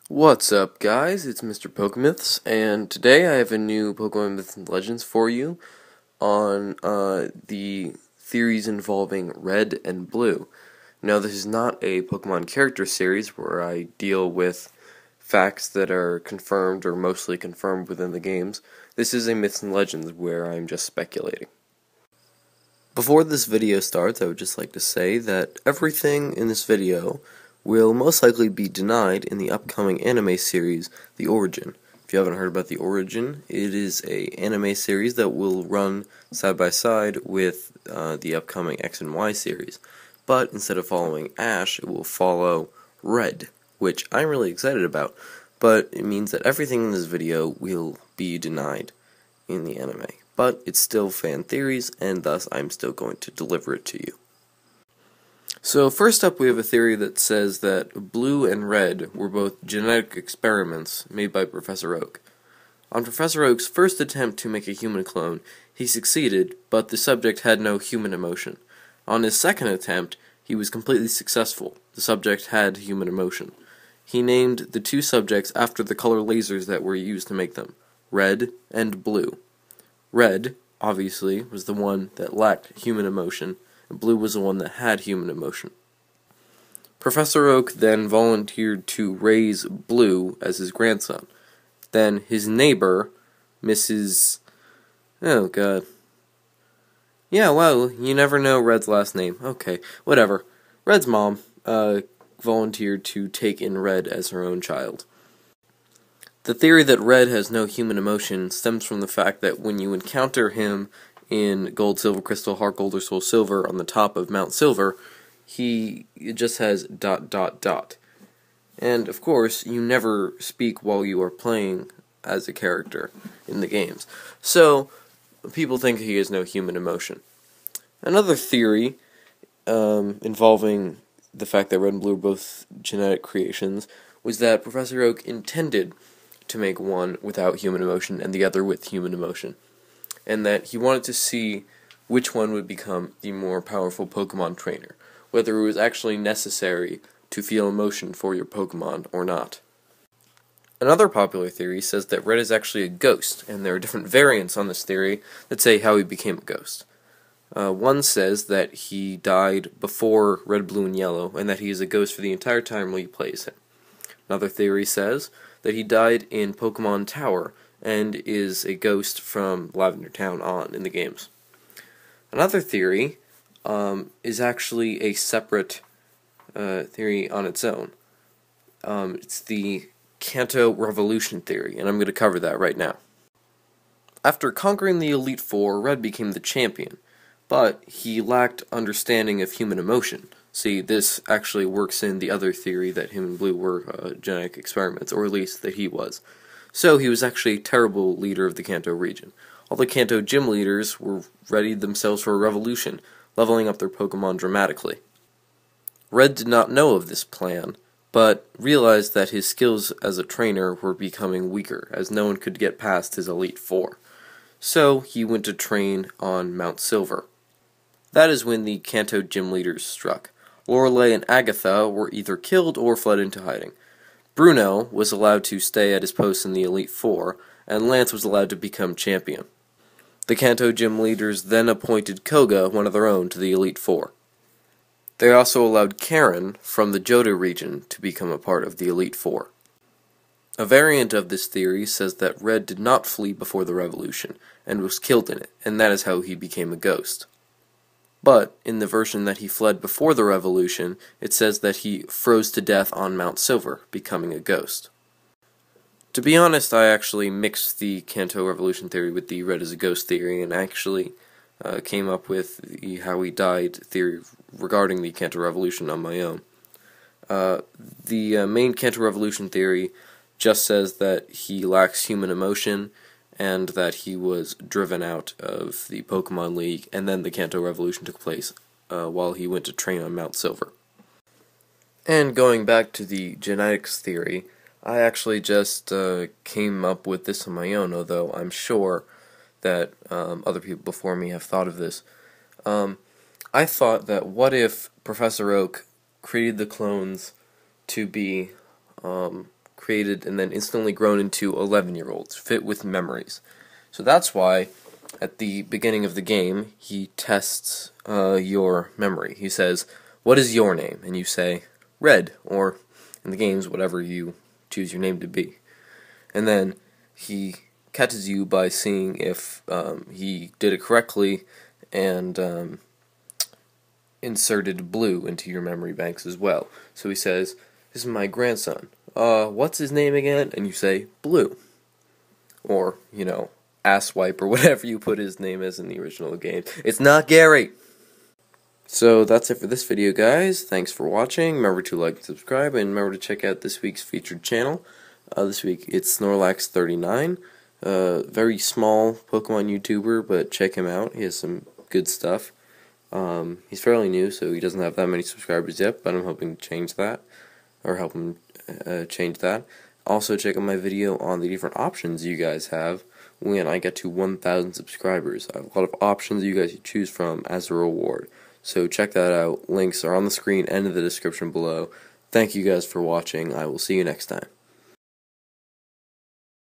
What's up, guys? It's Mr. Pokemyths, and today I have a new Pokemon Myths and Legends for you on the theories involving Red and Blue. Now, this is not a Pokemon character series where I deal with facts that are confirmed or mostly confirmed within the games. This is a Myths and Legends where I'm just speculating. Before this video starts, I would just like to say that everything in this video will most likely be denied in the upcoming anime series, The Origin. If you haven't heard about The Origin, it is a anime series that will run side by side with the upcoming X and Y series. But instead of following Ash, it will follow Red, which I'm really excited about. But it means that everything in this video will be denied in the anime. But it's still fan theories, and thus I'm still going to deliver it to you. So first up, we have a theory that says that Blue and Red were both genetic experiments made by Professor Oak. On Professor Oak's first attempt to make a human clone, he succeeded, but the subject had no human emotion. On his second attempt, he was completely successful. The subject had human emotion. He named the two subjects after the color lasers that were used to make them, Red and Blue. Red, obviously, was the one that lacked human emotion, and Blue was the one that had human emotion. Professor Oak then volunteered to raise Blue as his grandson. Then his neighbor, Mrs. Oh god. Yeah, well, you never know Red's last name. Okay, whatever. Red's mom volunteered to take in Red as her own child. The theory that Red has no human emotion stems from the fact that when you encounter him in Gold, Silver, Crystal, Heart Gold, or Soul Silver on the top of Mount Silver, he just has ... And, of course, you never speak while you are playing as a character in the games. So, people think he has no human emotion. Another theory involving the fact that Red and Blue are both genetic creations was that Professor Oak intended to make one without human emotion and the other with human emotion, and that he wanted to see which one would become the more powerful Pokemon trainer, whether it was actually necessary to feel emotion for your Pokemon or not. Another popular theory says that Red is actually a ghost, and there are different variants on this theory that say how he became a ghost. One says that he died before Red, Blue, and Yellow, and that he is a ghost for the entire time while he plays him. Another theory says that he died in Pokemon Tower, and is a ghost from Lavender Town on in the games. Another theory is actually a separate theory on its own. It's the Kanto Revolution theory, and I'm going to cover that right now. After conquering the Elite Four, Red became the champion, but he lacked understanding of human emotion. See, this actually works in the other theory that him and Blue were genetic experiments, or at least that he was. So he was actually a terrible leader of the Kanto region. All the Kanto gym leaders were readied themselves for a revolution, leveling up their Pokemon dramatically. Red did not know of this plan, but realized that his skills as a trainer were becoming weaker, as no one could get past his Elite Four. So he went to train on Mount Silver. That is when the Kanto gym leaders struck. Lorelei and Agatha were either killed or fled into hiding. Bruno was allowed to stay at his post in the Elite Four, and Lance was allowed to become champion. The Kanto gym leaders then appointed Koga, one of their own, to the Elite Four. They also allowed Karen from the Johto region to become a part of the Elite Four. A variant of this theory says that Red did not flee before the revolution, and was killed in it, and that is how he became a ghost. But, in the version that he fled before the revolution, it says that he froze to death on Mount Silver, becoming a ghost. To be honest, I actually mixed the Kanto Revolution theory with the Red as a ghost theory, and actually came up with the how he died theory regarding the Kanto Revolution on my own. The main Kanto Revolution theory just says that he lacks human emotion, and that he was driven out of the Pokemon League, and then the Kanto Revolution took place while he went to train on Mount Silver. And going back to the genetics theory, I actually just came up with this on my own, although I'm sure that other people before me have thought of this. I thought that what if Professor Oak created the clones to be created and then instantly grown into 11-year-olds, fit with memories. So that's why at the beginning of the game, he tests your memory. He says, "What is your name?" And you say, "Red," or in the games, whatever you choose your name to be. And then he catches you by seeing if he did it correctly and inserted blue into your memory banks as well. So he says, "This is my grandson. What's his name again?" And you say, "Blue." Or, Asswipe, or whatever you put his name as in the original game. It's not Gary! So that's it for this video, guys. Thanks for watching. Remember to like and subscribe, and remember to check out this week's featured channel. This week it's Snorlax39. Very small Pokemon YouTuber, but check him out. He has some good stuff. He's fairly new, so he doesn't have that many subscribers yet, but I'm hoping to change that, or help him change that. Also, check out my video on the different options you guys have when I get to 1,000 subscribers. I have a lot of options you guys can choose from as a reward. So check that out. Links are on the screen and in the description below. Thank you guys for watching. I will see you next time.